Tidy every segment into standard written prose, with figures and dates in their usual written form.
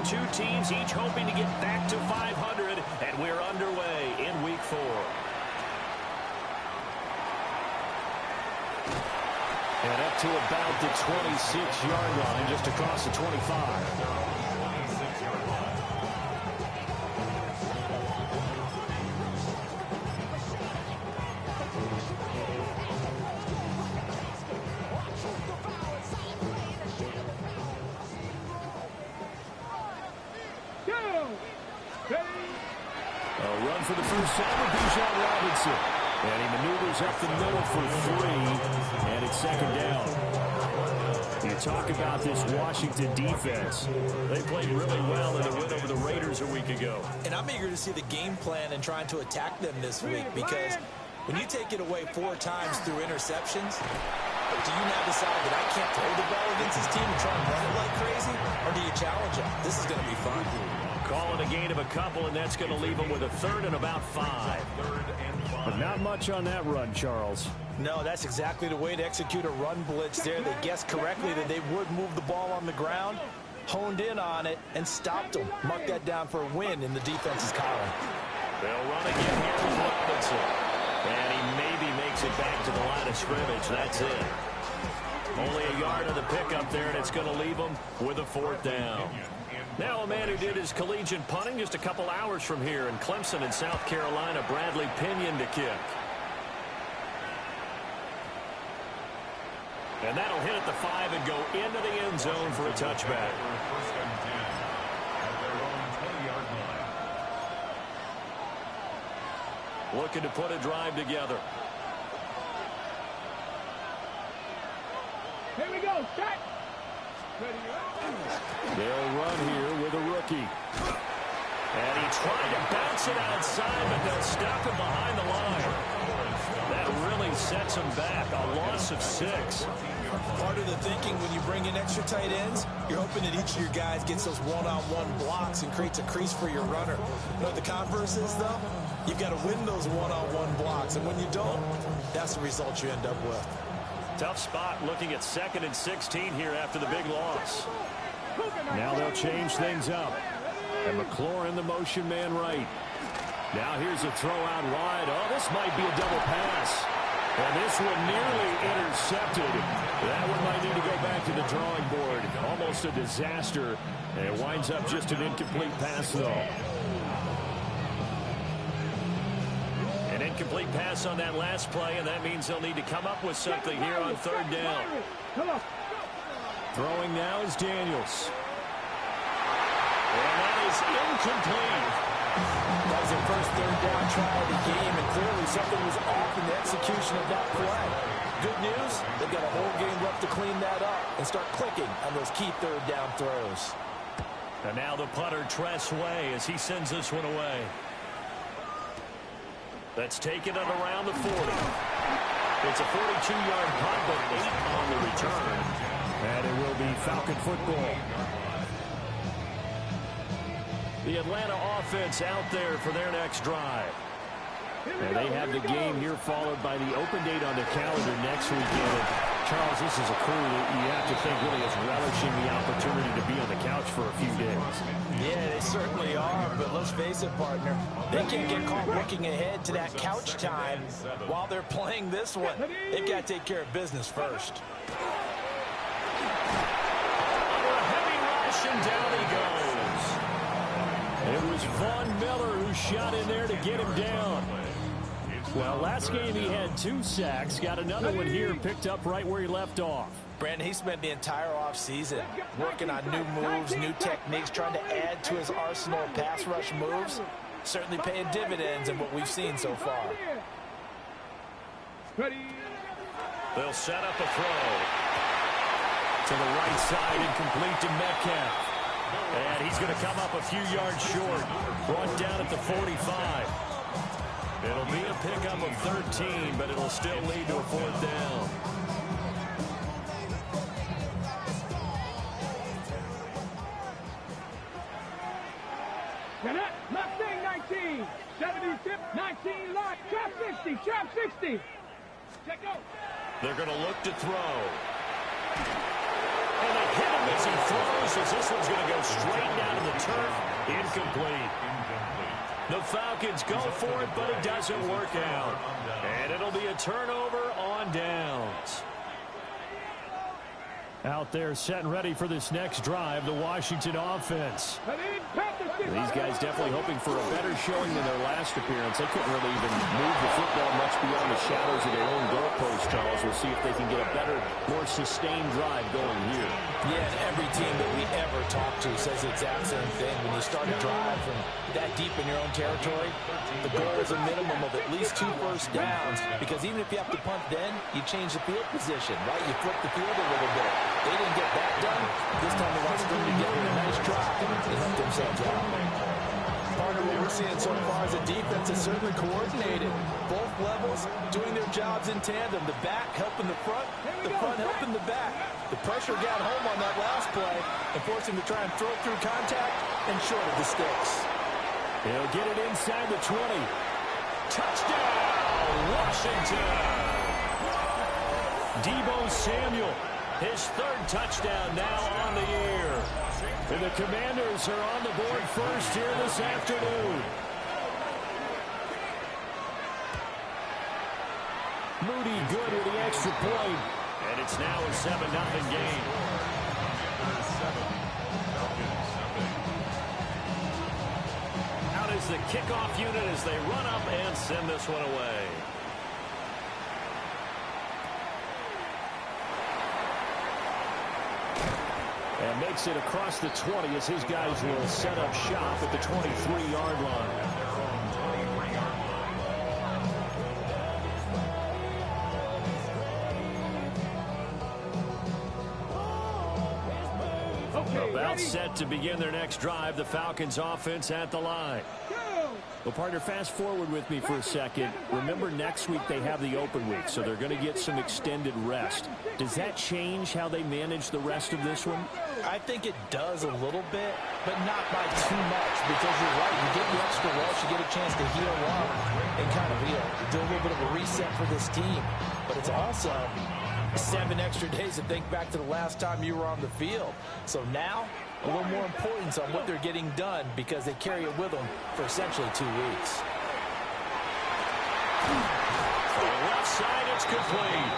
two teams each hoping to get back to 500, and we're underway in Week 4. And up to about the 26-yard line, just across the 25. For the first time, Bijan Robinson. And he maneuvers up the middle for 3, and it's second down. You talk about this Washington defense. They played really well in the win over the Raiders a week ago. And I'm eager to see the game plan and trying to attack them this week, because when you take it away 4 times through interceptions, do you now decide that I can't throw the ball against this team and try and run it like crazy? Or do you challenge them? This is going to be fun. Calling a gain of a couple, and that's going to leave them with a third and about 5. But not much on that run, Charles. No, that's exactly the way to execute a run blitz there. They guessed correctly that they would move the ball on the ground, honed in on it, and stopped them. Mark that down for a win in the defense's column. They'll run again here with Robinson. And he maybe makes it back to the line of scrimmage. That's it. Only a yard of the pickup there, and it's going to leave them with a 4th down. Now a man who did his collegiate punting just a couple hours from here in Clemson in South Carolina, Bradley Pinion to kick. And that'll hit at the 5 and go into the end zone for a touchback. Looking to put a drive together. Here we go, set. They'll run here with a rookie. And he tried to bounce it outside, but they'll stop him behind the line. That really sets him back. A loss of 6. Part of the thinking when you bring in extra tight ends, you're hoping that each of your guys gets those one-on-one blocks and creates a crease for your runner. You know what the converse is, though? You've got to win those one-on-one blocks, and when you don't, that's the result you end up with. Tough spot looking at 2nd and 16 here after the big loss. Now they'll change things up. And McLaurin, the motion man right. Now here's a throw out wide. Oh, this might be a double pass. And this one nearly intercepted. That one might need to go back to the drawing board. Almost a disaster. And it winds up just an incomplete pass, though. An incomplete pass on that last play, and that means they'll need to come up with something here on 3rd down. Throwing now is Daniels. And that is incomplete. That was their first 3rd down try of the game, and clearly something was off in the execution of that play. Good news, they've got a whole game left to clean that up and start clicking on those key 3rd down throws. And now the punter, Tress Way, as he sends this one away. That's taken it around the 40. It's a 42-yard punt, but 8 on the return. And it will be Falcon football. The Atlanta offense out there for their next drive. And they have the game here followed by the open date on the calendar next weekend. Charles, this is a crew that you have to think really is relishing the opportunity to be on the couch for a few days. Yeah, they certainly are, but let's face it, partner. They can't get caught looking ahead to that couch time while they're playing this one. They've got to take care of business first. Under a heavy rush, and down he goes. It was Von Miller who shot in there to get him down. Well, last game he had 2 sacks. Got another one here, picked up right where he left off. Brandon, he spent the entire offseason working on new moves, new techniques, trying to add to his arsenal of pass rush moves. Certainly paying dividends in what we've seen so far. They'll set up a throw. To the right side and complete to Metcalf. And he's going to come up a few yards short. Brought down at the 45. It'll be a pickup of 13, but it'll still lead to a 4th down. Mustang 19, 70, 19, lock, trap 60, trap 60. Check out. They're going to look to throw. And they hit him as he throws, as this one's going to go straight down to the turf. Incomplete. The Falcons go for it, but it doesn't work out. And it'll be a turnover on downs. Out there set and ready for this next drive, the Washington offense. These guys definitely hoping for a better showing than their last appearance. They couldn't really even move the football much beyond the shadows of their own goalpost, Charles. We'll see if they can get a better, more sustained drive going here. Yeah, and every team that we ever talk to says the exact same thing. When you start a drive from that deep in your own territory, the goal is a minimum of at least 2 first downs, because even if you have to punt then, you change the field position, right? You flip the field a little bit. They didn't get that done. This time they want to string together a nice drive and help themselves out. Part of what we're seeing so far is the defense is certainly coordinated. Both levels doing their jobs in tandem. The back helping the front helping the back. The pressure got home on that last play and forced him to try and throw it through contact and short of the sticks. He'll get it inside the 20. Touchdown, Washington! Deebo Samuel, his 3rd touchdown now on the year. And the Commanders are on the board first here this afternoon. Moody good with the extra point. And it's now a 7-0 game. Out is the kickoff unit as they run up and send this one away. And makes it across the 20 as his guys will set up shop at the 23-yard line. About set to begin their next drive. The Falcons offense at the line. Well, partner, fast forward with me for a second. Remember, next week they have the open week, so they're going to get some extended rest. Does that change how they manage the rest of this one? I think it does a little bit, but not by too much, because you're right. You get the extra rest, you get a chance to heal up and kind of do a little bit of a reset for this team. But it's also 7 extra days to think back to the last time you were on the field. So now, a little more importance on what they're getting done, because they carry it with them for essentially 2 weeks. On the left side, it's complete.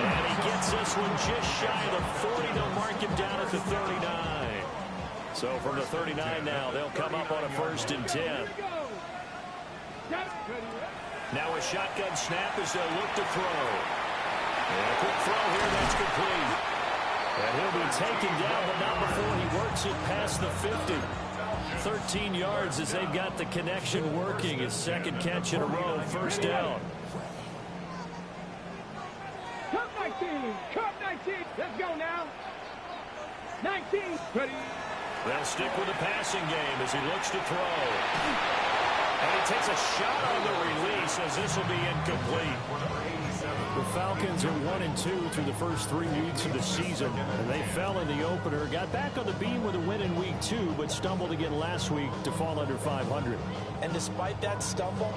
And he gets this one just shy of the 40. They'll mark him down at the 39. So from the 39 now, they'll come up on a 1st and 10. Now a shotgun snap as they'll look to throw. And a quick throw here, that's complete. And he'll be taken down, but not before he works it past the 50. 13 yards as they've got the connection working. His 2nd catch in a row, 1st down. Cup 19, Cup 19. Let's go now. 19, ready. They'll stick with the passing game as he looks to throw. And he takes a shot on the release as this will be incomplete. The Falcons are 1-2 through the first 3 weeks of the season, and they fell in the opener. Got back on the beam with a win in week 2, but stumbled again last week to fall under 500. And despite that stumble,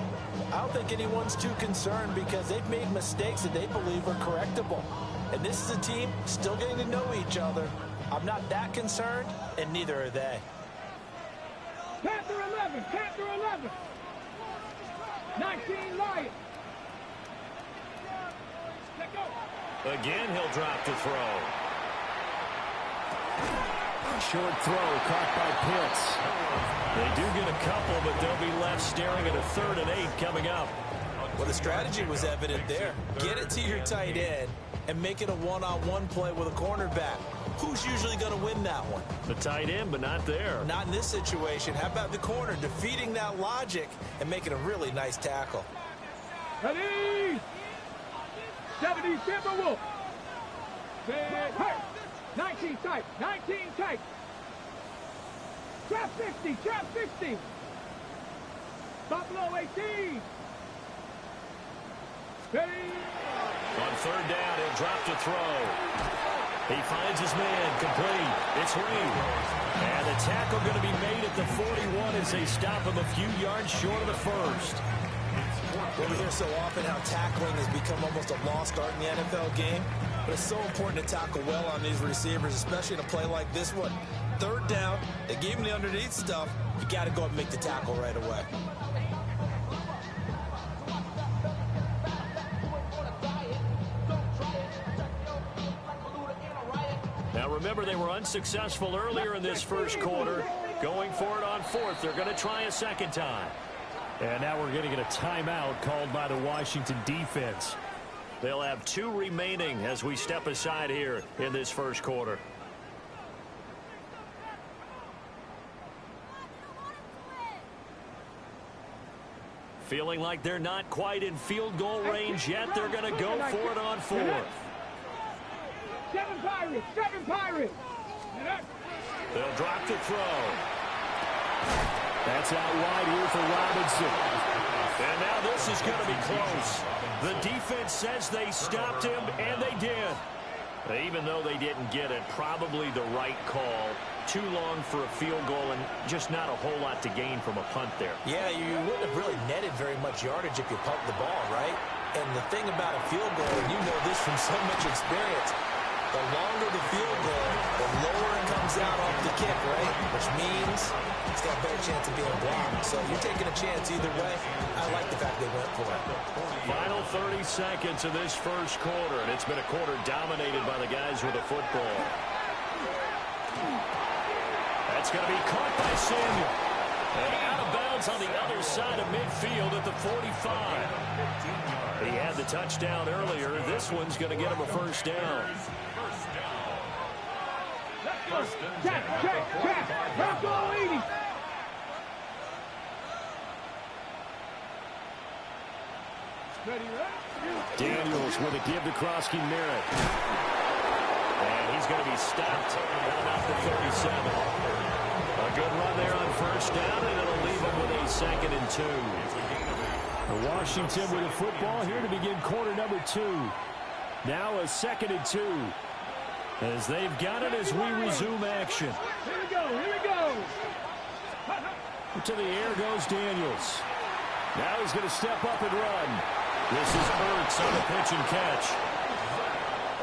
I don't think anyone's too concerned, because they've made mistakes that they believe are correctable. And this is a team still getting to know each other. I'm not that concerned, and neither are they. Panther 11, Panther 11. 19, Lions. Again, he'll drop to throw. Short throw caught by Pitts. They do get a couple, but they'll be left staring at a 3rd and 8 coming up. Well, the strategy was evident there. Get it to your tight end and make it a one-on-one play with a cornerback. Who's usually going to win that one? The tight end, but not there. Not in this situation. How about the corner defeating that logic and making a really nice tackle? Ready. 70 Timberwolf. Hey, 19 tight, 19 tight. Trap 60, trap 60. Buffalo 18. Ready. On 3rd down, he'll drop to throw. He finds his man, complete. It's Reed. And the tackle going to be made at the 41 as they stop him a few yards short of the 1st. Well, we hear so often how tackling has become almost a lost art in the NFL game. But it's so important to tackle well on these receivers, especially in a play like this one. Third down, they gave him the underneath stuff. You got to go up and make the tackle right away. Now remember, they were unsuccessful earlier in this first quarter. Going for it on fourth. They're going to try a second time. And now we're going to get a timeout called by the Washington defense. They'll have 2 remaining as we step aside here in this first quarter. Feeling like they're not quite in field goal range yet. They're going to go for it on fourth. 7 Pirates! 7 Pirates! They'll drop the throw. That's out wide here for Robinson. And now this is going to be close. The defense says they stopped him, and they did. Even though they didn't get it, probably the right call. Too long for a field goal and just not a whole lot to gain from a punt there. Yeah, you wouldn't have really netted very much yardage if you pumped the ball, right? And the thing about a field goal, and you know this from so much experience, the longer the field goal, the lower it comes out off the kick, right? Which means it's got a better chance of being blocked. So you're taking a chance either way. I like the fact they went for it. Final 30 seconds of this first quarter, and it's been a quarter dominated by the guys with the football. That's going to be caught by Samuel. And out of bounds on the other side of midfield at the 45. He had the touchdown earlier. This one's going to get him a first down. Check. Let's go, 80. Daniels with a give to Krosky Merritt. And he's going to be stopped at about the 37. A good run there on first down, and it'll leave him with a 2nd and 2. Washington with the football here to begin quarter number 2. Now a 2nd and 2. As they've got it as we resume action. Here we go. To the air goes Daniels. Now he's going to step up and run. This is Ertz on the pitch and catch.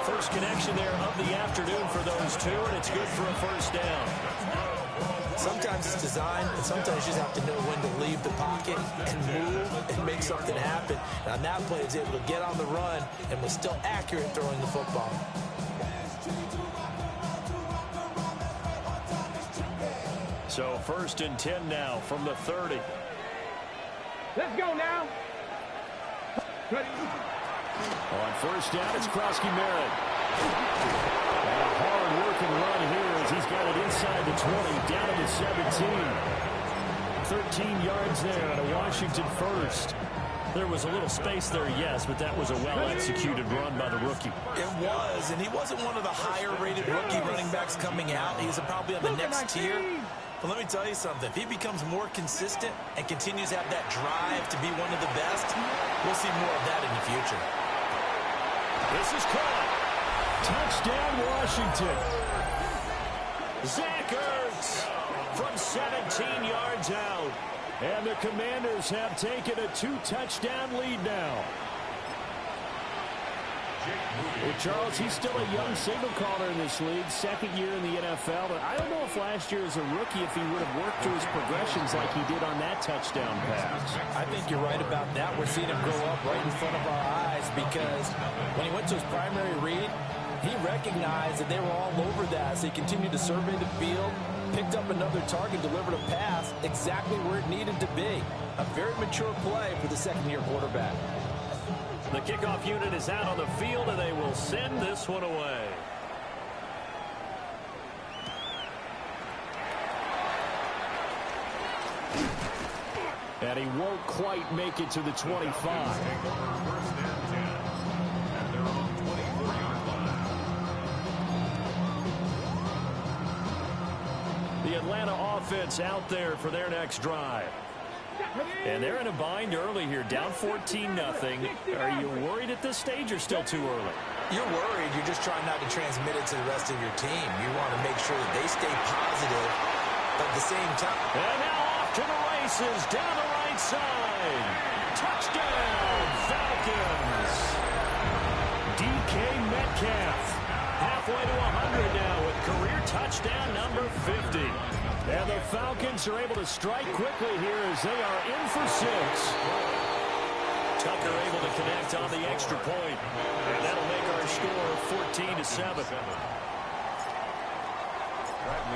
First connection there of the afternoon for those two, and it's good for a first down. Sometimes it's design, and sometimes you just have to know when to leave the pocket and move and make something happen. And on that play, he was able to get on the run and was still accurate throwing the football. So 1st and 10 now from the 30. Let's go now. On first down, it's Krosky Merritt. And a hard-working run here as he's got it inside the 20, down to 17. 13 yards there on a Washington first. There was a little space there, yes, but that was a well-executed run by the rookie. It was, and he wasn't one of the higher-rated rookie running backs coming out. He's probably on the next tier. But let me tell you something. If he becomes more consistent and continues to have that drive to be one of the best, we'll see more of that in the future. This is caught. Touchdown, Washington. Zach Ertz from 17 yards out. And the Commanders have taken a 2-touchdown lead now. Well, Charles, he's still a young signal caller in this league, 2nd year in the NFL. But I don't know if last year as a rookie, if he would have worked through his progressions like he did on that touchdown pass. I think you're right about that. We're seeing him grow up right in front of our eyes because when he went to his primary read, he recognized that they were all over that. So he continued to survey the field, picked up another target, delivered a pass exactly where it needed to be. A very mature play for the 2nd-year quarterback. The kickoff unit is out on the field, and they will send this one away. And he won't quite make it to the 25. The Atlanta offense out there for their next drive. And they're in a bind early here, down 14-0. Are you worried at this stage or still too early? You're worried. You're just trying not to transmit it to the rest of your team. You want to make sure that they stay positive, but at the same time. And now off to the races, down the right side. Touchdown, Falcons. DK Metcalf. Halfway to 100 now with career touchdown number 50. And the Falcons are able to strike quickly here as they are in for 6. Tucker able to connect on the extra point. And that'll make our score 14-7.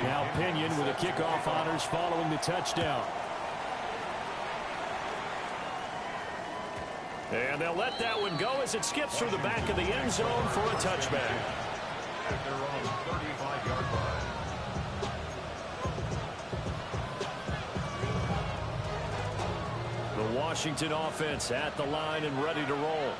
Now Pinion with the kickoff honors following the touchdown. And they'll let that one go as it skips through the back of the end zone for a touchback. At their own 35-yard line. The Washington offense at the line and ready to roll.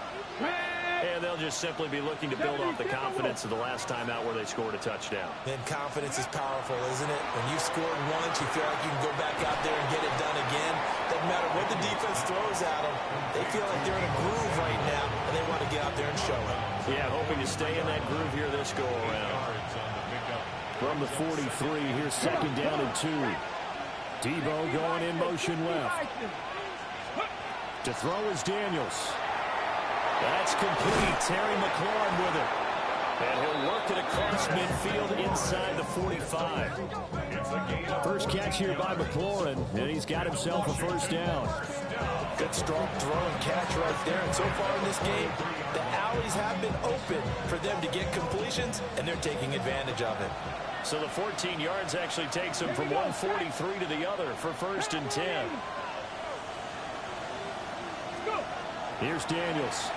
And they'll just simply be looking to build off the confidence of the last time out where they scored a touchdown. And confidence is powerful, isn't it? When you've scored once, you feel like you can go back out there and get it done again. Doesn't matter what the defense throws at them. They feel like they're in a groove right now, and they want to get out there and show it. Yeah, hoping to stay in that groove here this go-around. From the 43, here's second down and 2. Debo going in motion left. To throw is Daniels. That's complete. Terry McLaurin with it. And he'll work it across midfield inside the 45. First catch here by McLaurin, and he's got himself a first down. Good strong throw and catch right there. And so far in this game, the alleys have been open for them to get completions, and they're taking advantage of it. So the 14 yards actually takes him from 143 to the other for first and 10. Here's Daniels.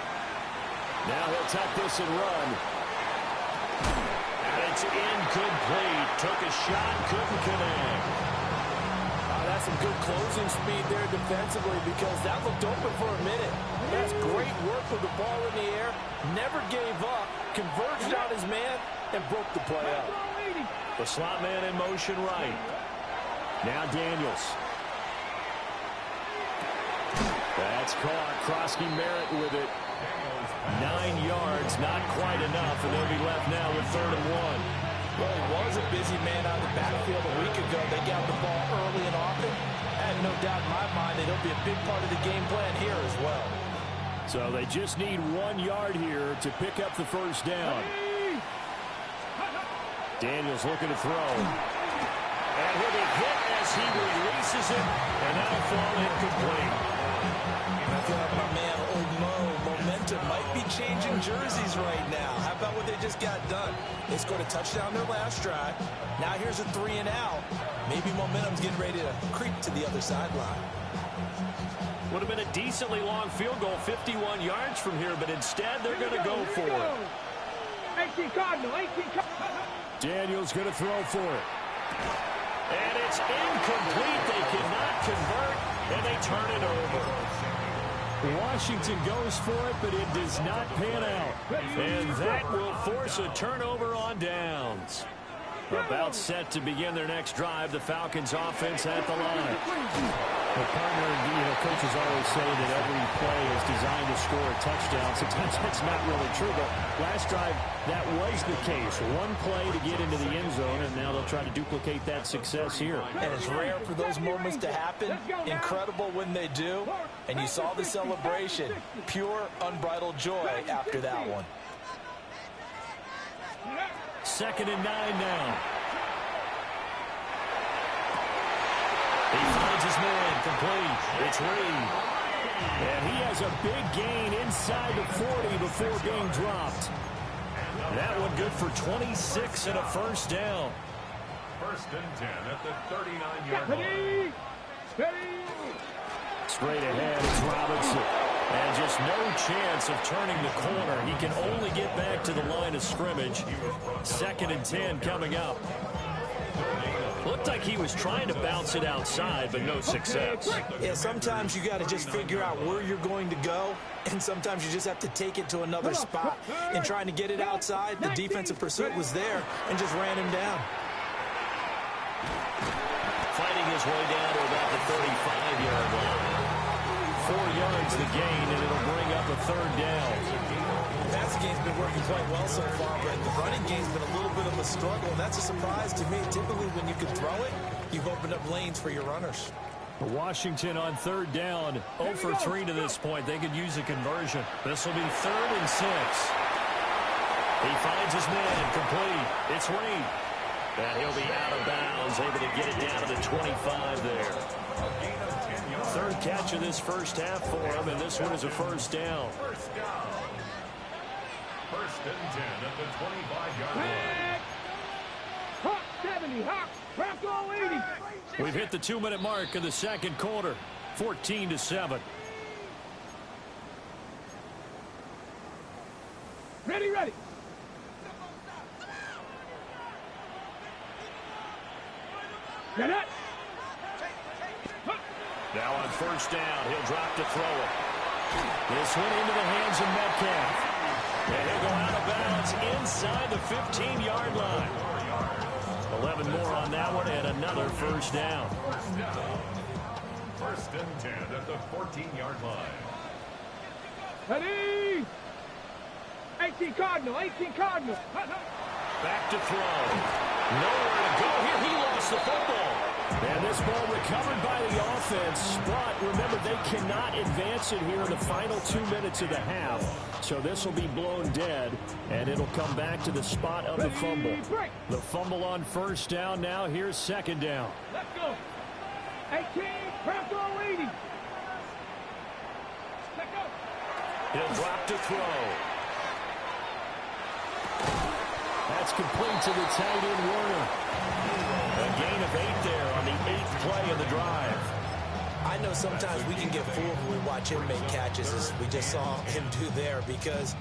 Now he'll tuck this and run. And it's incomplete. Took a shot, couldn't connect. That's some good closing speed there defensively because that looked open for a minute. That's great work with the ball in the air. Never gave up. Converged on his man and broke the play up. The slot man in motion right. Now Daniels. That's caught. Krosky Merritt with it. 9 yards, not quite enough, and they'll be left now with 3rd and 1. Well, he was a busy man out of the backfield a week ago. They got the ball early and often. I have no doubt in my mind that it'll be a big part of the game plan here as well. So they just need 1 yard here to pick up the first down. Daniels looking to throw. And he'll be hit as he releases it, and that'll fall incomplete. I feel like my man, Old Mo, momentum might be changing jerseys right now. How about what they just got done? They scored a touchdown their last drive. Now here's a 3 and out. Maybe momentum's getting ready to creep to the other sideline. Would have been a decently long field goal, 51 yards from here, but instead they're going to go for it. 18 Cardinal, 18 Cardinal. Daniels going to throw for it. And it's incomplete. They cannot convert, and they turn it over. Washington goes for it, but it does not pan out. And that will force a turnover on downs. About set to begin their next drive, the Falcons offense at the line. The partner, coaches always say that every play is designed to score a touchdown. Sometimes that's not really true, but last drive, that was the case. One play to get into the end zone, and now they'll try to duplicate that success here. And it's rare for those moments to happen. Incredible when they do. And you saw the celebration. Pure, unbridled joy after that one. 2nd and 9 now. He finds his man complete. It's Reed. And he has a big gain inside the 40 before being dropped. That one good for 26 and a first down. 1st and 10 at the 39-yard line. Straight ahead is Robinson. And just no chance of turning the corner. He can only get back to the line of scrimmage. 2nd and 10 coming up. Looked like he was trying to bounce it outside, but no success. Yeah, sometimes you got to just figure out where you're going to go, and sometimes you just have to take it to another spot. And trying to get it outside, the defensive pursuit was there and just ran him down. Fighting his way down to about the 35-yard line. 4 yards the gain, and it'll bring up a 3rd down. The passing game's been working quite well so far, but the running game's been a little bit of a struggle, and that's a surprise to me. Typically, when you can throw it, you've opened up lanes for your runners. Washington on 3rd down, 0 for 3 to this point. They could use a conversion. This will be 3rd and 6. He finds his man, complete. It's Reed. And he'll be out of bounds, able to get it down to the 25 there. Third catch of this first half for him, and this one is a first down. First and 10 at the 25-yard line. Hawk 70, Hawk, Bronco 80. We've hit the 2-minute mark of the second quarter, 14-7. Ready, ready. Get it. Now on first down, he'll drop to throw it. This one into the hands of Metcalf. And he'll go out of bounds inside the 15-yard line. 11 more on that one and another first down. First and 10 at the 14-yard line. Ready. 18 Cardinal, 18 Cardinal. Back to throw. Nowhere to go here. He lost the football. And this ball recovered by the offense. But remember, they cannot advance it here in the final 2 minutes of the half. So this will be blown dead, and it'll come back to the spot of the fumble. The fumble on first down. Now here's second down. Let's go. 18, Bronco 80. Let's go. He'll drop to throw. That's complete to the tight end, Warner. A gain of 8 there on the 8th play of the drive. I know sometimes we can get fooled when we watch him make catches, as we just saw him do there, because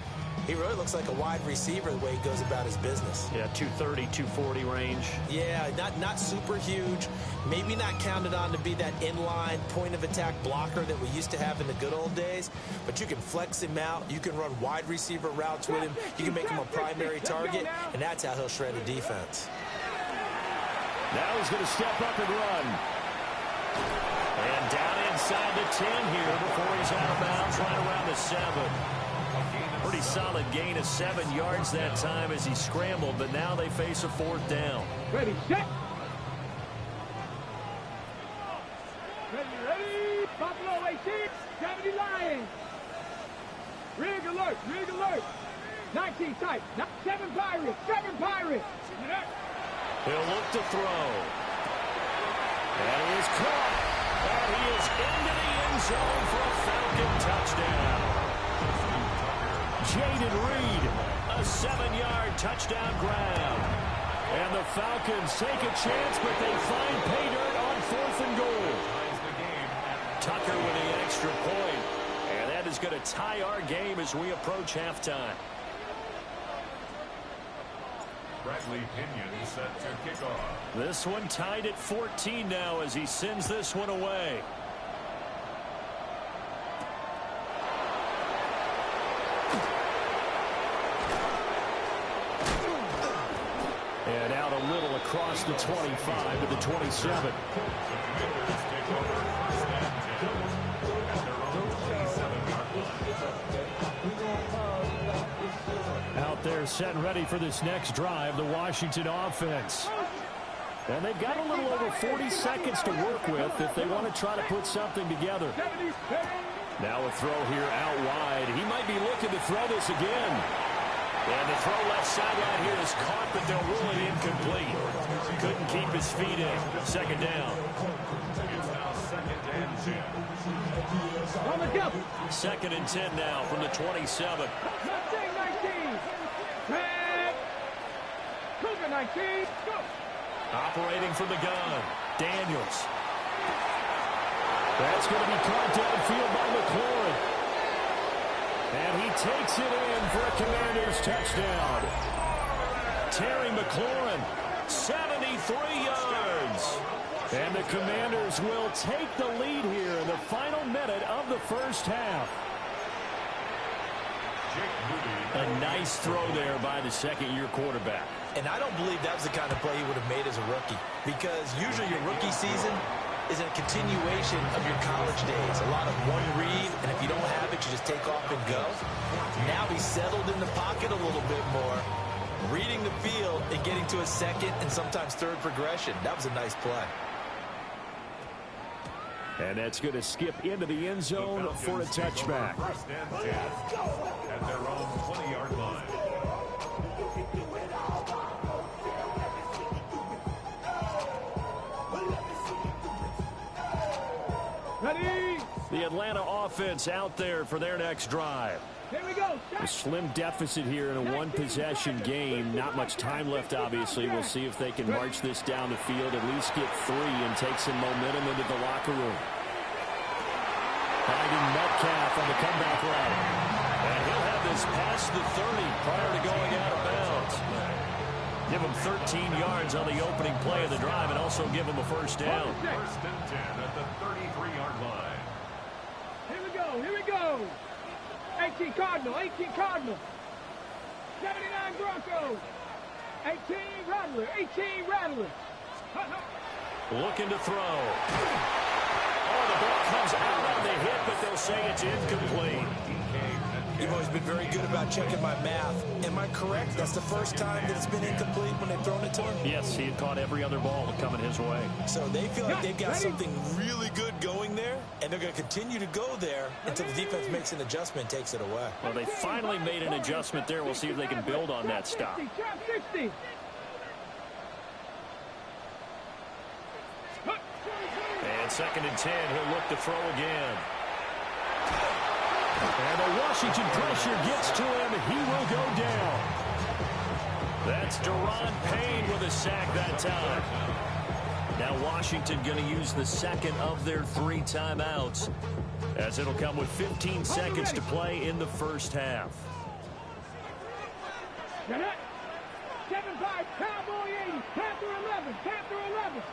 he really looks like a wide receiver the way he goes about his business. Yeah, 230, 240 range. Yeah, not super huge. Maybe not counted on to be that inline point-of-attack blocker that we used to have in the good old days. But you can flex him out. You can run wide receiver routes with him. You can make him a primary target, and that's how he'll shred a defense. Now he's going to step up and run. And down inside the 10 here before he's out of bounds, right around the 7. Pretty solid gain of 7 yards that time as he scrambled, but now they face a 4th down. Ready, set. Ready. Buffalo 18, 70 Lions. Rig alert, rig alert. 19 tight, 7 Pirates, 7 Pirates. He'll look to throw. And he is caught. And he is into the end zone for a Falcon touchdown. Jaden Reed, a 7-yard touchdown grab. And the Falcons take a chance, but they find pay dirt on 4th and goal. Tucker with the extra point. And that is going to tie our game as we approach halftime. Bradley Pinion set to kick off. This one tied at 14 now as he sends this one away. And out a little across the 25 to the 27. Out there set and ready for this next drive, the Washington offense. And they've got a little over 40 seconds to work with if they want to try to put something together. Now a throw here out wide. He might be looking to throw this again. And the throw left sideline here is caught, but they'll rule it incomplete. Couldn't keep his feet in. Second down. It's now second and 10. Second and 10 now from the 27. 19. Red. Cougar 19. Go. Operating from the gun. Daniels. That's going to be caught downfield by McLaurin. And he takes it in for a Commanders touchdown. Terry McLaurin, 73 yards. And the Commanders will take the lead here in the final minute of the first half. A nice throw there by the second-year quarterback. And I don't believe that was the kind of play he would have made as a rookie, because usually your rookie season is a continuation of your college days. A lot of one read, and if you don't have it, you just take off and go. Now he's settled in the pocket a little bit more, reading the field and getting to a second and sometimes third progression. That was a nice play. And that's going to skip into the end zone for a touchback. First and 10 at their own 20-yard line. Ready? The Atlanta offense out there for their next drive. Here we go. A slim deficit here in a one-possession game. Not much time left, obviously. We'll see if they can march this down the field, at least get 3 and take some momentum into the locker room. Finding Metcalf on the comeback route. And he'll have this past the 30 prior to going out of bounds. Give him 13 yards on the opening play of the drive and also give him a first down. First and 10 at the 33-yard line. Here we go. Here we go. 18 Cardinal. 18 Cardinal. 79 Broncos. 18 Rattler. 18 Rattler. Looking to throw. Oh, the ball comes out on the hit, but they'll say it's incomplete. You've always been very good about checking my math. Am I correct? That's the first time that it's been incomplete when they've thrown it to him? Yes, he had caught every other ball coming his way. So they feel like they've got something really good going there, and they're going to continue to go there until the defense makes an adjustment and takes it away. Well, they finally made an adjustment there. We'll see if they can build on that stop. 60. And second and 10, he'll look to throw again. And the Washington pressure gets to him. He will go down. That's Durrty Payne with a sack that time. Now Washington going to use the second of their 3 timeouts, as it'll come with 15 seconds to play in the first half. 7-5, Cowboy 80, Panther 11, Panther 11.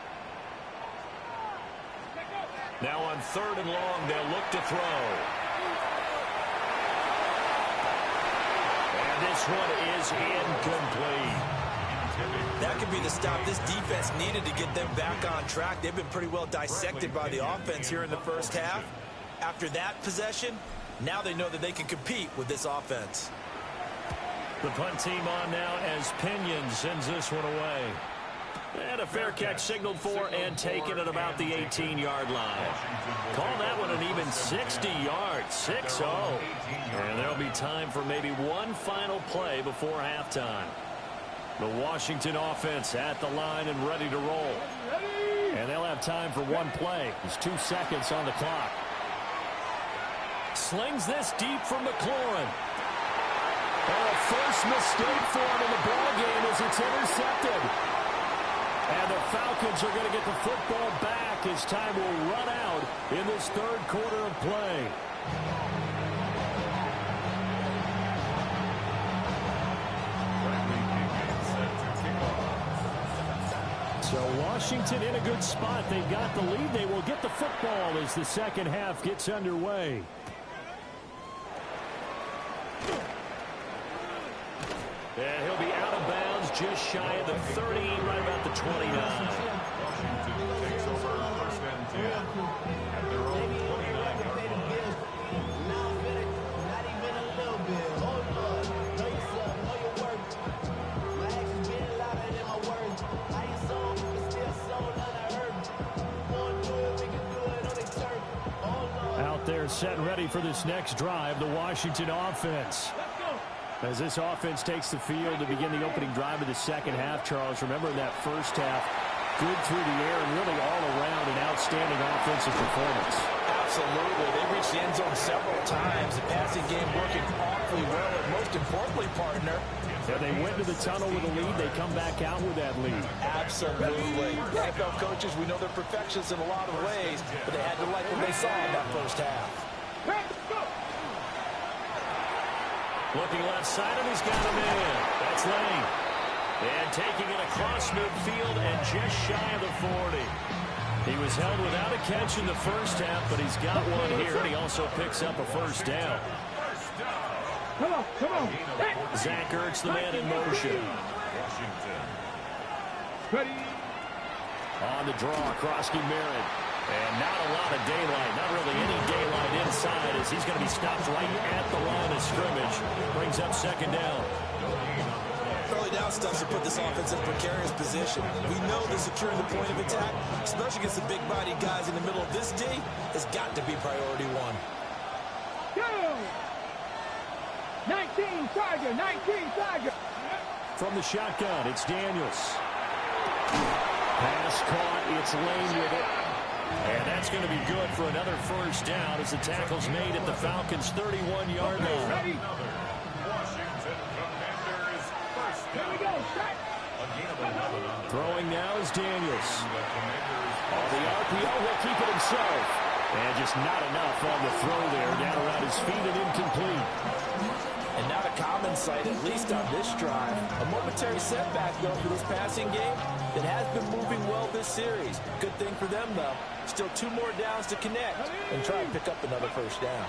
Now on 3rd and long, they'll look to throw. And this one is incomplete. That could be the stop this defense needed to get them back on track. They've been pretty well dissected by the offense here in the first half. After that possession, now they know that they can compete with this offense. The punt team on now as Pinion sends this one away. And a fair catch signaled for and taken at about the 18-yard line. Call that one an even 60 yards, 6-0. And there'll be time for maybe one final play before halftime. The Washington offense at the line and ready to roll. And they'll have time for one play. There's 2 seconds on the clock. Slings this deep from McLaurin. And a first mistake for him in the ballgame as it's intercepted. And the Falcons are going to get the football back as time will run out in this 3rd quarter of play. So Washington in a good spot. They've got the lead. They will get the football as the second half gets underway. And he'll be out of bounds just shy of the 30, right about the 29. Washington takes over first and 10 at their own 29-yard line. Out there set and ready for this next drive, the Washington offense. As this offense takes the field to begin the opening drive of the second half, Charles, remember in that first half, good through the air and really all around an outstanding offensive performance. Absolutely. They reached the end zone several times. The passing game working awfully well. And most importantly, partner, yeah, they went to the tunnel with a lead. They come back out with that lead. Absolutely. NFL coaches, we know they're perfectionists in a lot of ways, but they had to like what they saw in that first half. Looking left side, and he's got him in. That's Lane. And taking it across midfield and just shy of the 40. He was held without a catch in the first half, but he's got one here, and he also picks up a first down. Come on. Zach Ertz, the man in motion. Ready. On the draw, Krosky Merritt. And not a lot of daylight, not really any daylight inside as he's going to be stopped right at the line of scrimmage. Brings up second down. Early down stuff to put this offense in a precarious position. We know that securing the point of attack, especially against the big-bodied guys in the middle of this D, has got to be priority one. Go! 19 Tiger. From the shotgun, it's Daniels. Pass caught, it's Lane with it. And that's going to be good for another first down as the tackle's made at the Falcons' 31-yard line. Ready? Washington Commanders first down. Here we go. Set. Throwing now is Daniels. On the RPO, he'll keep it himself. And just not enough on the throw there. Down around his feet and incomplete. And not a common sight, at least on this drive. A momentary setback, though, for this passing game that has been moving well this series. Good thing for them, though. Still 2 more downs to connect and try and pick up another first down.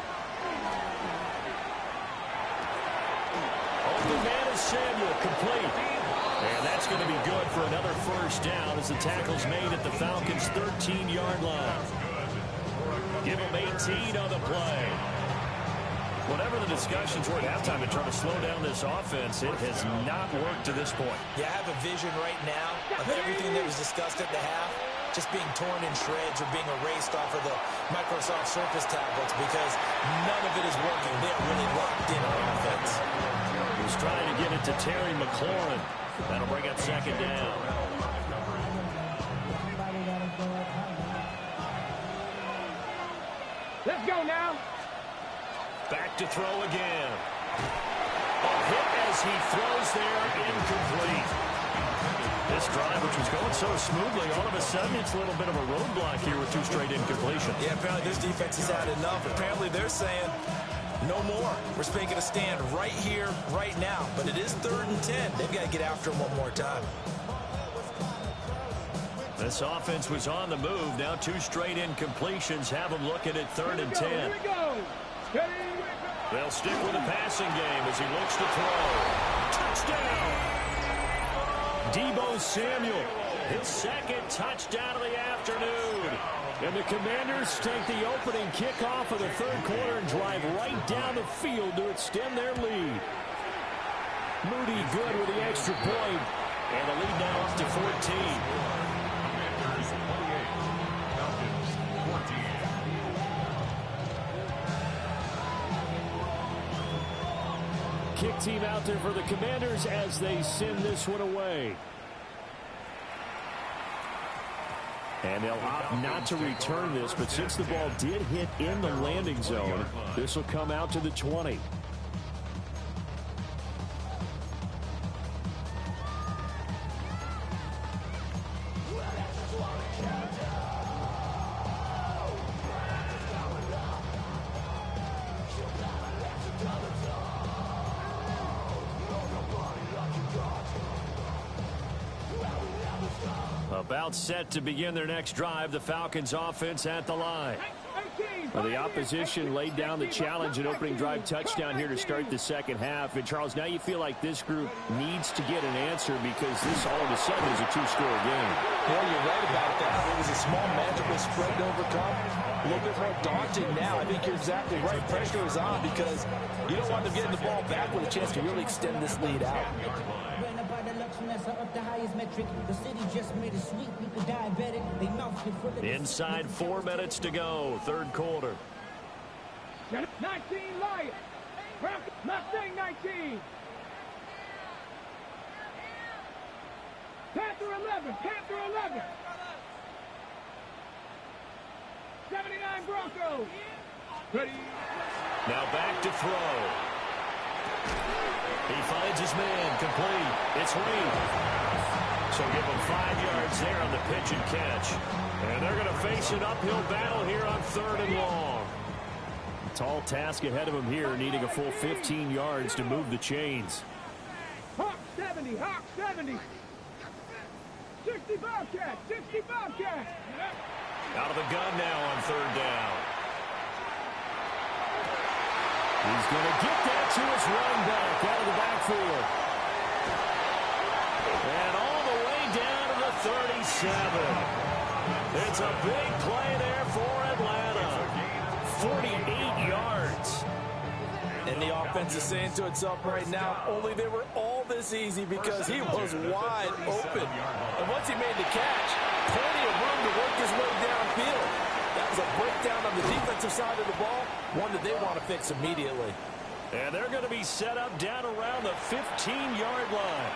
Open man is Samuel, complete. And that's going to be good for another first down as the tackle's made at the Falcons' 13-yard line. Give them 18 on the play. Whatever the discussions were at halftime to try to slow down this offense, it has not worked to this point. Yeah, I have a vision right now of everything that was discussed at the half just being torn in shreds or being erased off of the Microsoft Surface tablets because none of it is working. They're really locked in on offense. He's trying to get it to Terry McLaurin. That'll bring up second down. Let's go now. Back to throw again. A hit as he throws there, incomplete. This drive, which was going so smoothly, all of a sudden it's a little bit of a roadblock here with 2 straight incompletions. Yeah, apparently this defense has had enough. Apparently they're saying no more. We're making a stand right here, right now. But it is 3rd and 10. They've got to get after him one more time. This offense was on the move. Now 2 straight incompletions have them looking at 3rd and 10. Here we go. They'll stick with the passing game as he looks to throw. Touchdown! Deebo Samuel, his 2nd touchdown of the afternoon. And the Commanders take the opening kickoff of the 3rd quarter and drive right down the field to extend their lead. Moody good with the extra point. And the lead now up to 14. Commanders 28, Falcons 14. Kick team out there for the Commanders as they send this one away. And they'll opt not to return this, but since the ball did hit in the landing zone, this will come out to the 20. About set to begin their next drive, the Falcons offense at the line. Well, the opposition laid down the challenge and opening drive touchdown here to start the second half. And, Charles, now you feel like this group needs to get an answer because this all of a sudden is a 2-score game. Yeah, you're right about that. It was a small manageable spread to overcome. A little bit more daunting now. I think you're exactly right. Pressure is on because you don't want them getting the ball back with a chance to really extend this lead out. Inside 4 minutes to go, 3rd quarter. 19 Lions. Mustang 19. Panther 11. Panther 11. 79 Broncos. Ready. Now back to throw. He finds his man, complete. It's Reed. So give him 5 yards there on the pitch and catch. And they're going to face an uphill battle here on 3rd and long. A tall task ahead of him here, needing a full 15 yards to move the chains. Hawk 70, Hawk 70. 60 Bobcat, 60 Bobcat. Out of the gun now on 3rd down. He's going to get that to his running back out of the backfield. And all the way down to the 37. It's a big play there for Atlanta. 48 yards. And the offense is saying to itself right now, only they were all this easy because he was wide open. And once he made the catch, plenty of room to work his way downfield. That was a breakdown on the defensive side of the ball, one that they want to fix immediately. And they're going to be set up down around the 15-yard line.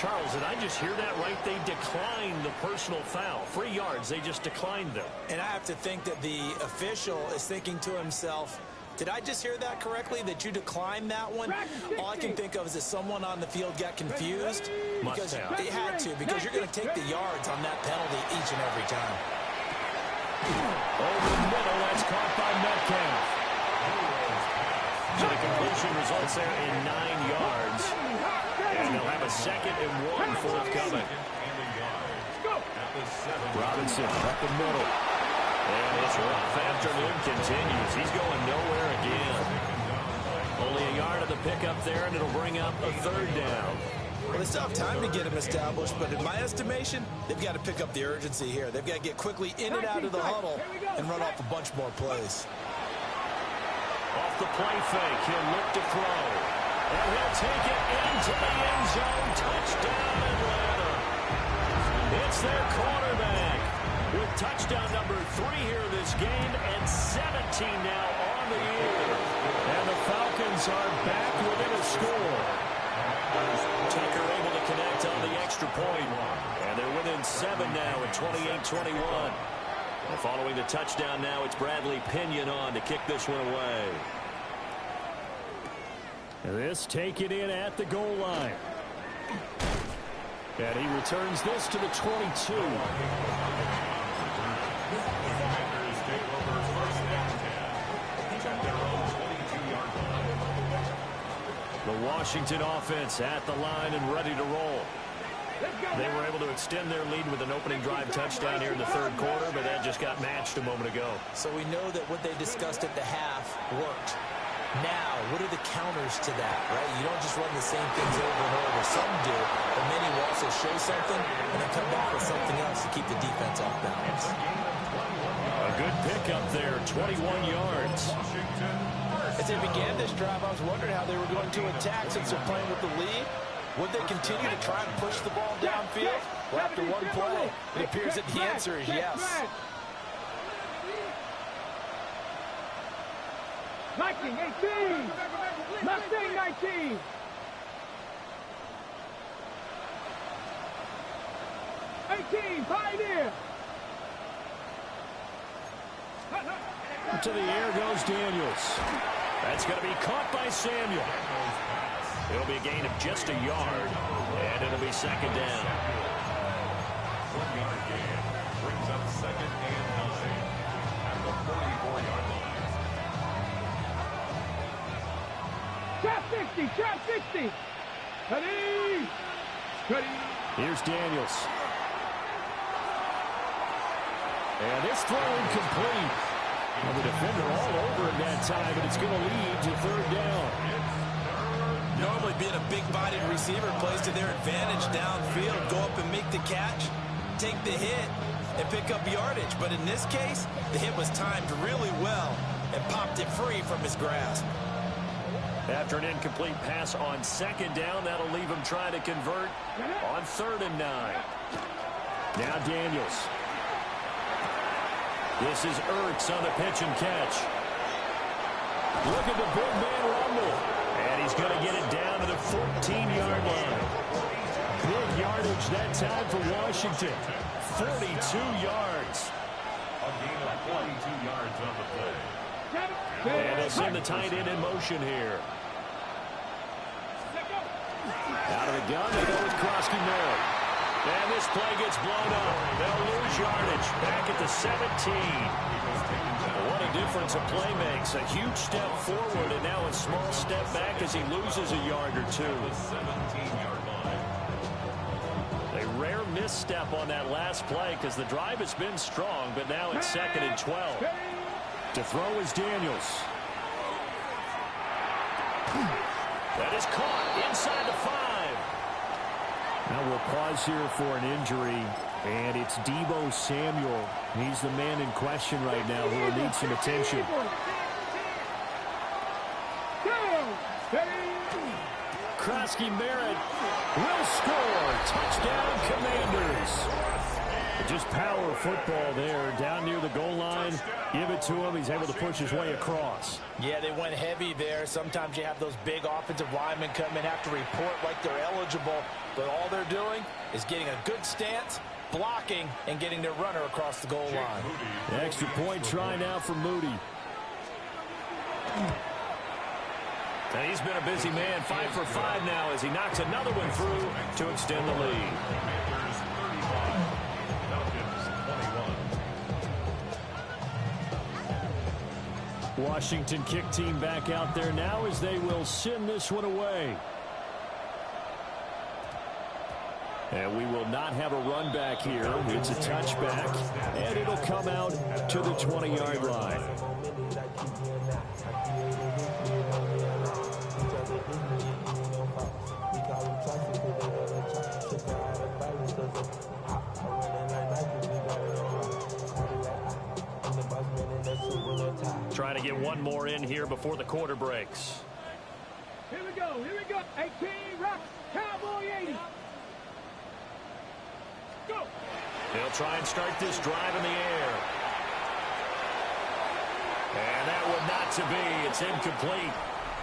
Charles, did I just hear that right? They declined the personal foul. 3 yards, they just declined them. And I have to think that the official is thinking to himself, did I just hear that correctly, that you declined that one? All I can think of is that someone on the field got confused. Because they had to, because you're going to take the yards on that penalty each and every time. Over the middle, that's caught by Metcalf. So the completion results there in 9 yards. And they'll have a 2nd and 1 forthcoming. Robinson up the middle. And his rough afternoon continues. He's going nowhere again. Only a yard of the pickup there, and it'll bring up a 3rd down. Well, they still have time to get him established, but in my estimation, they've got to pick up the urgency here. They've got to get quickly in and out of the huddle and run off a bunch more plays. Off the play fake, he'll look to throw. And he'll take it into the end zone. Touchdown, Atlanta. It's their quarterback with touchdown number 3 here this game and 17 now on the year. And the Falcons are back within a score. Tucker able to connect on the extra point. And they're within 7 now at 28-21. And following the touchdown now, it's Bradley Pinion on to kick this one away. This taken in at the goal line. And he returns this to the 22. The Washington offense at the line and ready to roll. They were able to extend their lead with an opening drive touchdown here in the 3rd quarter, but that just got matched a moment ago. So we know that what they discussed at the half worked. Now, what are the counters to that, right? You don't just run the same things over and over. Some do, but many will also show something and then come back with something else to keep the defense off balance. A good pickup there, 21 yards. As they began this drive, I was wondering how they were going to attack since they're playing with the lead. Would they continue to try and push the ball downfield? Well, after one play, it appears that the answer is yes. 19, 18. Mustang 19. Pioneer. To the air goes Daniels. That's going to be caught by Samuel. It'll be a gain of just a yard, and it'll be 2nd down. 1 yard gain brings up 2nd and 9 at the 44-yard line. Trap 60. Ready. Here's Daniels. And this throw incomplete. Well, the defender all over it that time, but it's going to lead to 3rd down. Normally being a big-bodied receiver plays to their advantage downfield. Go up and make the catch, take the hit, and pick up yardage. But in this case, the hit was timed really well and popped it free from his grasp. After an incomplete pass on 2nd down, that'll leave him trying to convert on 3rd and 9. Now Daniels. This is Ertz on the pitch and catch. Look at the big man rumble. And he's going to get it down to the 14-yard line. Big yardage that time for Washington. 42 yards. A gain of 42 yards on the play. And they'll send the tight end in motion here. Out of the gun, they go with Krosky-Merritt. And this play gets blown up. They'll lose yardage. Back at the 17. What a difference a play makes. A huge step forward and now a small step back as he loses a yard or two. The 17-yard line. A rare misstep on that last play because the drive has been strong, but now it's 2nd and 12. To throw is Daniels. That is caught inside the 5. Now we'll pause here for an injury, and it's Deebo Samuel. He's the man in question right now who will need some attention. Krosky-Merritt will score. Touchdown, Commanders. Just power football there, down near the goal line. Give it to him. He's able to push his way across. Yeah, they went heavy there. Sometimes you have those big offensive linemen come in, have to report like they're eligible, but all they're doing is getting a good stance, blocking, and getting their runner across the goal line. The extra point try now for Moody. And he's been a busy man, 5 for 5 now as he knocks another one through to extend the lead. Washington kick team back out there now as they will send this one away. And we will not have a run back here. It's a touchback, and it'll come out to the 20-yard line. Trying to get one more in here before the quarter breaks. Here we go, 18, rock, cowboy 80. Go. They'll try and start this drive in the air. And that would not to be. It's incomplete.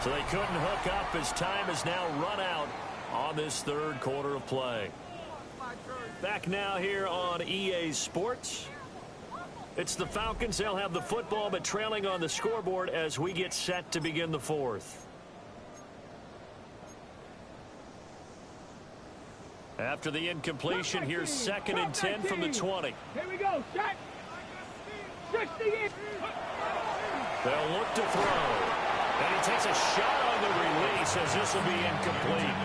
So they couldn't hook up as time has now run out on this third quarter of play. Back now here on EA Sports. It's the Falcons. They'll have the football, but trailing on the scoreboard as we get set to begin the fourth. After the incompletion, here's 2nd and 10 from the 20. Here we go, shot. 60. They'll look to throw. And he takes a shot on the release as this will be incomplete.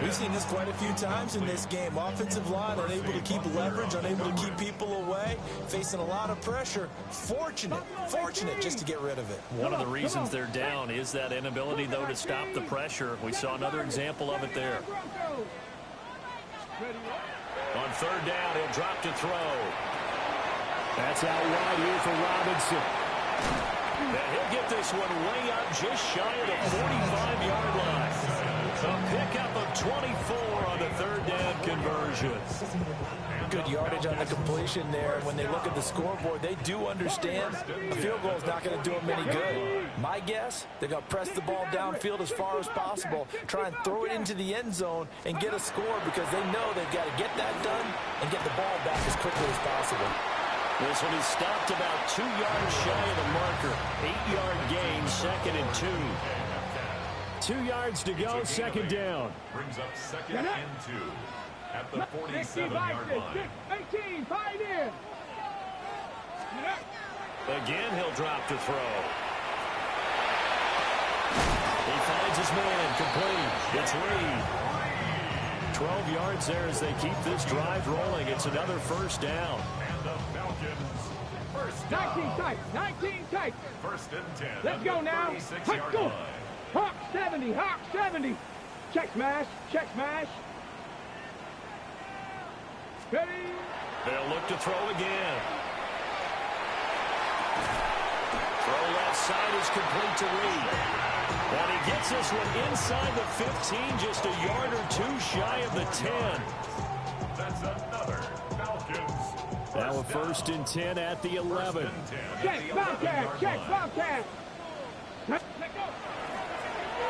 We've seen this quite a few times in this game. Offensive line unable to keep leverage, unable to keep people away, facing a lot of pressure. Fortunate just to get rid of it. One of the reasons they're down is that inability, though, to stop the pressure. We saw another example of it there. On 3rd down, he'll drop to throw. That's out wide here for Robinson. And he'll get this one way up just shy of the 45-yard line. A pickup of 24 on the 3rd down conversion. Good yardage on the completion there. When they look at the scoreboard, they do understand a field goal is not going to do them any good. My guess, they're going to press the ball downfield as far as possible, try and throw it into the end zone and get a score because they know they've got to get that done and get the ball back as quickly as possible. This one is stopped about 2 yards shy of the marker. 8-yard gain, 2nd and 2. 2 yards to go, 2nd down. Brings up 2nd and 2 at the 47-yard line. 18, 5 in. Again, he'll drop to throw. He finds his man, complete. It's Reed. 12 yards there as they keep this drive rolling. It's another 1st down. And the Falcons, 1st down. 19 tight. 1st and 10. Let's go now. 36-yard line. Hawk 70, Hawk 70. Check smash. Ready. They'll look to throw again. Throw left side is complete to Reed. And he gets this one inside the 15, just a yard or 2 shy of the 10. That's another Falcons. Now a 1st and 10 at the 11. Check Bobcat.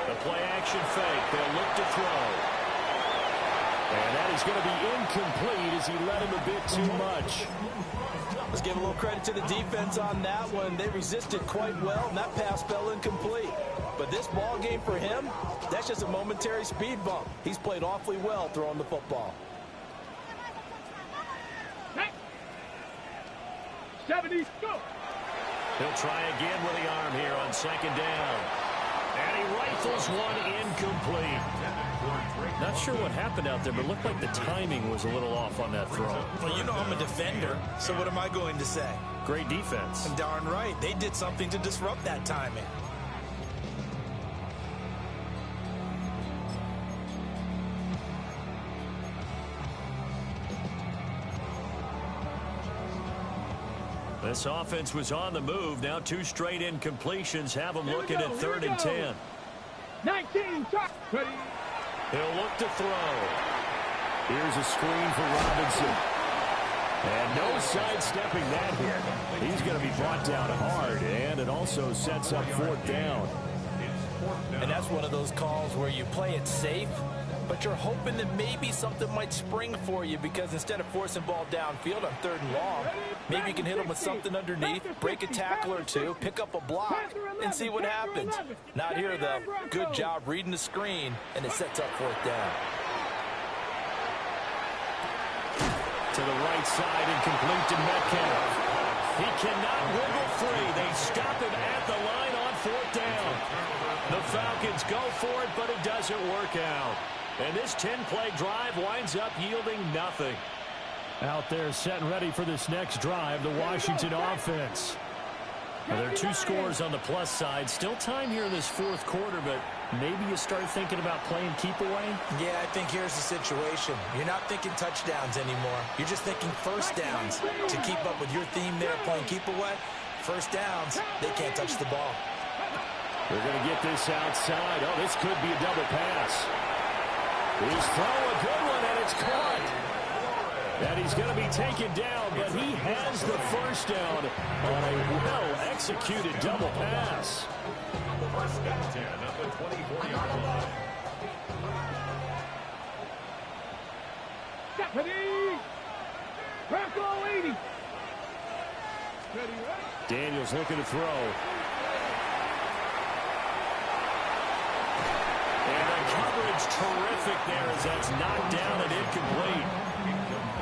The play action fake. They'll look to throw. And that is going to be incomplete as he let him a bit too much. Let's give a little credit to the defense on that one. They resisted quite well, and that pass fell incomplete. But this ball game for him, that's just a momentary speed bump. He's played awfully well throwing the football. 70, go. He'll try again with the arm here on 2nd down. And he rifles one incomplete. Not sure what happened out there, but it looked like the timing was a little off on that throw. Well, you know I'm a defender, so what am I going to say? Great defense. And darn right, they did something to disrupt that timing. This offense was on the move. Now 2 straight incompletions have them looking at 3rd and 10. 19, ready. He'll look to throw. Here's a screen for Robinson. And no sidestepping that hit. He's going to be brought down hard, and it also sets up fourth down. And that's one of those calls where you play it safe, but you're hoping that maybe something might spring for you, because instead of forcing ball downfield on 3rd and long, maybe you can hit them with something underneath, break a tackle or two, pick up a block, and see what happens. Not here, though. Good job reading the screen, and it sets up fourth down. To the right side and complete to Metcalf. He cannot wiggle free. They stop him at the line on fourth down. The Falcons go for it, but it doesn't work out. And this 10-play drive winds up yielding nothing. Out there set and ready for this next drive, the Washington offense. Well, there are 2 scores on the plus side. Still time here in this 4th quarter, but maybe you start thinking about playing keep away? Yeah, I think here's the situation. You're not thinking touchdowns anymore. You're just thinking first downs. To keep up with your theme there, playing keep away, first downs, they can't touch the ball. They're going to get this outside. Oh, this could be a double pass. He's throwing a good one, and it's caught. And he's going to be taken down, but he has the first down on a well-executed double pass. First down 10 at the 24-yard line. Ready? Bronco 80. Daniels looking to throw. And the coverage terrific there as that's knocked down and incomplete.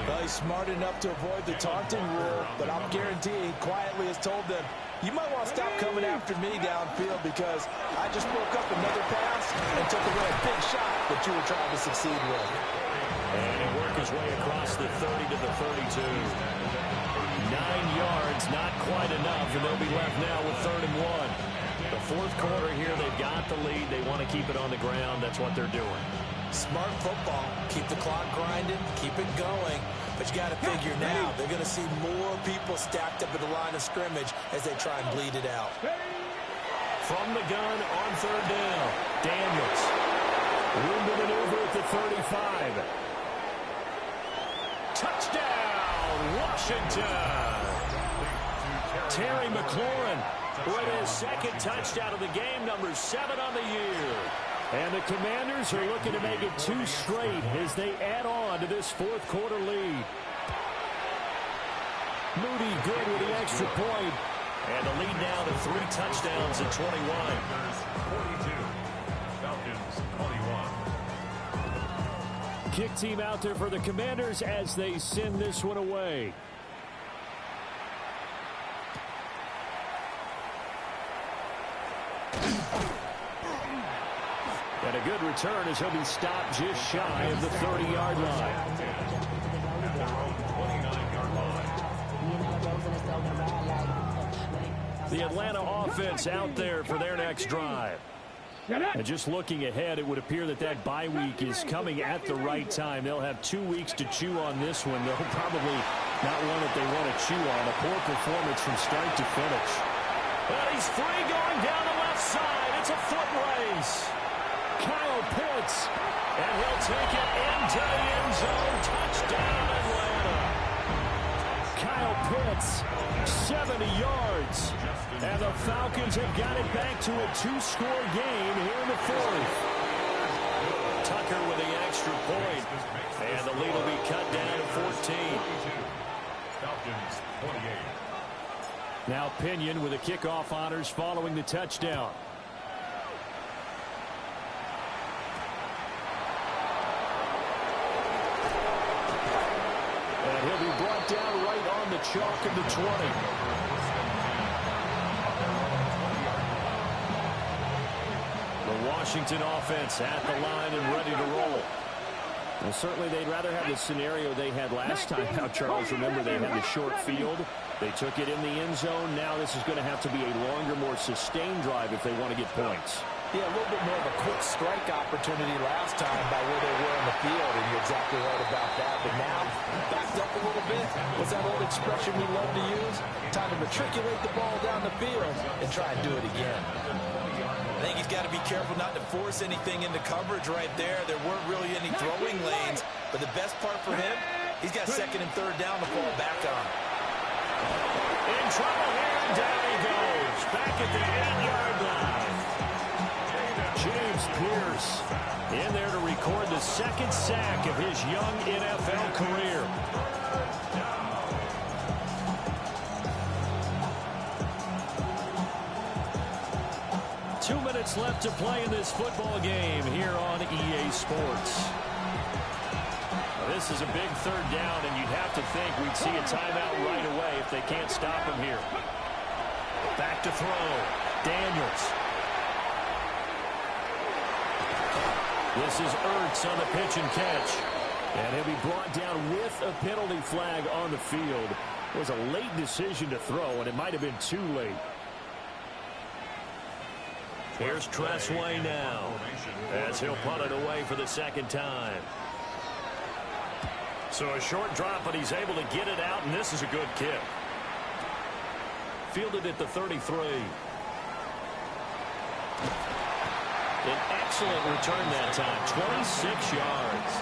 Well, he's smart enough to avoid the taunting rule, but I'm guaranteeing quietly has told them, you might want to stop coming after me downfield, because I just broke up another pass and took away a big shot that you were trying to succeed with. And he worked his way across the 30 to the 32. 9 yards, not quite enough, and they'll be left now with 3rd and 1. The 4th quarter here, they've got the lead. They want to keep it on the ground. That's what they're doing. Smart football. Keep the clock grinding. Keep it going. But you got to figure now, they're going to see more people stacked up at the line of scrimmage as they try and bleed it out. From the gun on 3rd down, Daniels. Room to maneuver at the 35. Touchdown, Washington. Terry McLaurin with his 2nd touchdown of the game, number 7 on the year. And the Commanders are looking to make it 2 straight as they add on to this 4th quarter lead. Moody good with the extra point. And the lead now to 3 touchdowns at 21. 42. Falcons 21. Kick team out there for the Commanders as they send this one away. And a good return as he'll be stopped just shy of the 30-yard line. At their own 29-yard line. The Atlanta offense out there for their next drive. And just looking ahead, it would appear that that bye week is coming at the right time. They'll have 2 weeks to chew on this one. They'll probably not one that they want to chew on. A poor performance from start to finish. But he's free going down the left side. It's a foot race. Kyle Pitts, and he'll take it into the end zone. Touchdown, Atlanta. Kyle Pitts, 70 yards. And the Falcons have got it back to a 2-score game here in the 4th. Tucker with the extra point. And the lead will be cut down to 14. Falcons 28. Now Pinion with the kickoff honors following the touchdown. And he'll be brought down right on the chalk of the 20. The Washington offense at the line and ready to roll. Well, certainly they'd rather have the scenario they had last time. Now, Charles, remember they had the short field. They took it in the end zone. Now this is going to have to be a longer, more sustained drive if they want to get points. Yeah, a little bit more of a quick strike opportunity last time by where they were in the field, and you're exactly right about that. But now, backed up a little bit. What's that old expression we love to use? Time to matriculate the ball down the field and try and do it again. I think he's got to be careful not to force anything into coverage right there. There weren't really any throwing lanes, but the best part for him, He's got second and third down to fall back on. In trouble here, and down he goes. Back at the 8-yard line. James Pierce in there to record the second sack of his young NFL career. Two minutes left to play in this football game here on EA Sports. This is a big third down, and you'd have to think we'd see a timeout right away if they can't stop him here. Back to throw. Daniels. This is Ertz on the pitch and catch. And he'll be brought down with a penalty flag on the field. It was a late decision to throw, and it might have been too late. Here's Tressway now as he'll punt it away for the second time. So a short drop, but he's able to get it out, and this is a good kick. Fielded at the 33. An excellent return that time, 26 yards.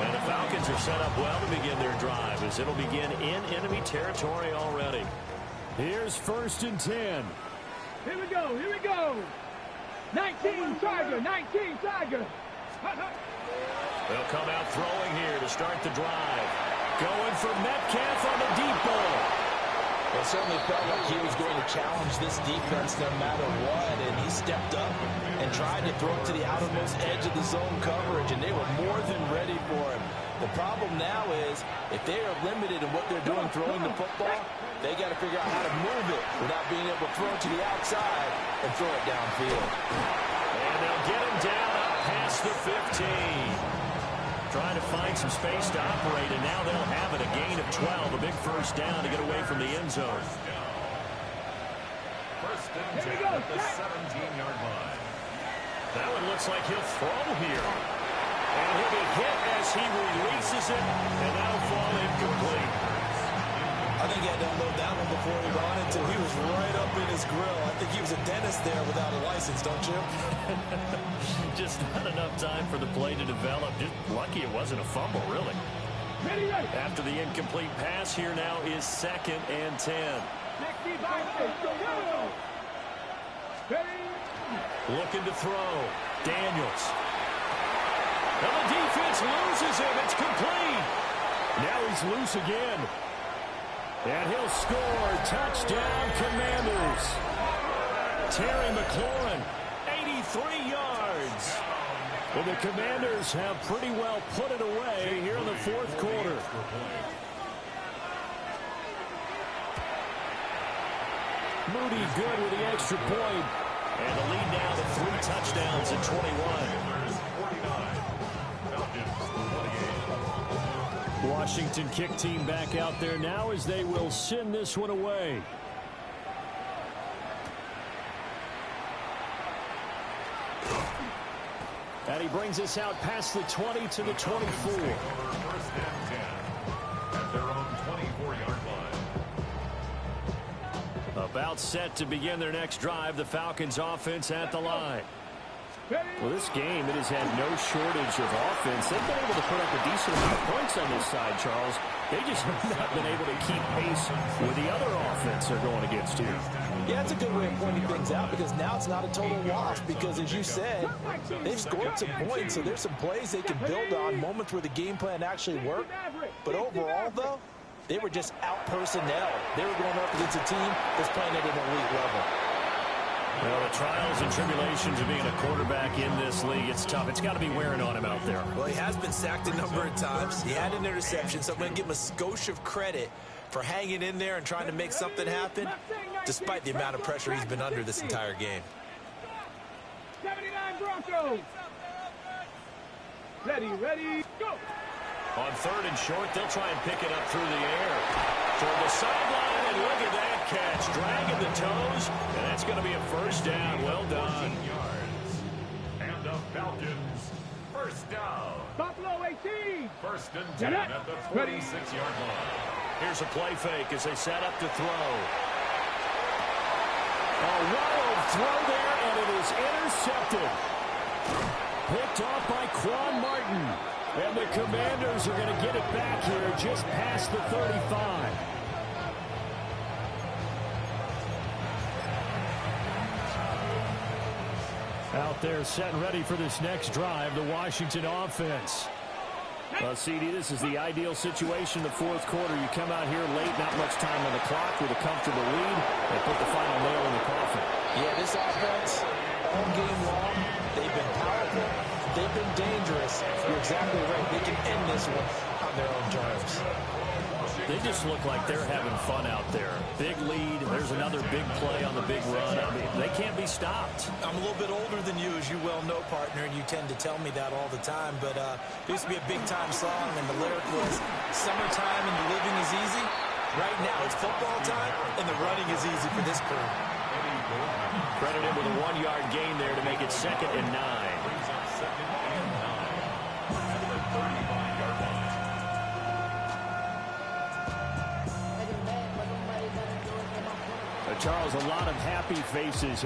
And the Falcons are set up well to begin their drive as it'll begin in enemy territory already. Here's 1st and 10. Here we go, here we go. 19 Tiger, 19 Tiger. They'll come out throwing here to start the drive. Going for Metcalf on the deep ball. Well, it certainly felt like he was going to challenge this defense no matter what, and he stepped up and tried to throw it to the outermost edge of the zone coverage, and they were more than ready for him. The problem now is if they are limited in what they're doing throwing the football, they got to figure out how to move it without being able to throw it to the outside and throw it downfield. And they'll get him down up past the 15. Trying to find some space to operate, and now they'll have it. A gain of 12, a big first down to get away from the end zone. First and 10 at the 17-yard line. That one looks like he'll throw here. And he'll be hit as he releases it, and that'll fall incomplete. I think he had to unload that one before he got into. He was right up in his grill. I think he was a dentist there without a license, don't you? Just not enough time for the play to develop. Just lucky it wasn't a fumble, really. After the incomplete pass, here now is 2nd and 10. Looking to throw. Daniels. And the defense loses him. It's complete. Now he's loose again. And he'll score. Touchdown, Commanders. Terry McLaurin, 83 yards. Well, the Commanders have pretty well put it away here in the 4th quarter. Moody good with the extra point. And the lead now to 3 touchdowns at 21. Washington kick team back out there now as they will send this one away. And he brings us out past the 20 to the 24. First and 10 at their own 24-yard line. About set to begin their next drive, the Falcons offense at the line. Well, this game, it has had no shortage of offense. They've been able to put up a decent amount of points on this side, Charles. They just have not been able to keep pace with the other offense they're going against here. Yeah, it's a good way of pointing things out because now it's not a total wash because, as you said, they've scored some points, so there's some plays they can build on, moments where the game plan actually worked. But overall, though, they were just out-personnel. They were going up against a team that's playing at an elite level. Well, the trials and tribulations of being a quarterback in this league, it's tough. It's got to be wearing on him out there. Well, he has been sacked a number of times. He had an interception, so I'm going to give him a skosh of credit for hanging in there and trying to make something happen, despite the amount of pressure he's been under this entire game. 79 Broncos. Ready, go. On 3rd and short, they'll try and pick it up through the air. Toward the sideline, and look at that catch. Dragging the toes, and that's going to be a first down. Well done. Yards. And the Falcons, first down. Buffalo 18. First and 10 at the 46-yard line. Here's a play fake as they set up to throw. A wild throw there, and it is intercepted. Picked off by Quan Martin. And the Commanders are going to get it back here just past the 35. Out there set and ready for this next drive, the Washington offense. Well, CD, this is the ideal situation in the fourth quarter. You come out here late, not much time on the clock with a comfortable lead, and put the final nail in the coffin. Yeah, this offense, all game long, they've been powerful. They've been dangerous. You're exactly right. They can end this one on their own terms. They just look like they're having fun out there. Big lead. There's another big play on the big run. I mean, they can't be stopped. I'm a little bit older than you, as you well know, partner, and you tend to tell me that all the time. But there used to be a big-time song, and the lyric was, "Summertime and the living is easy." Right now, it's football time, and the running is easy for this crew. Credited with a 1-yard gain there to make it 2nd and 9. Charles, a lot of happy faces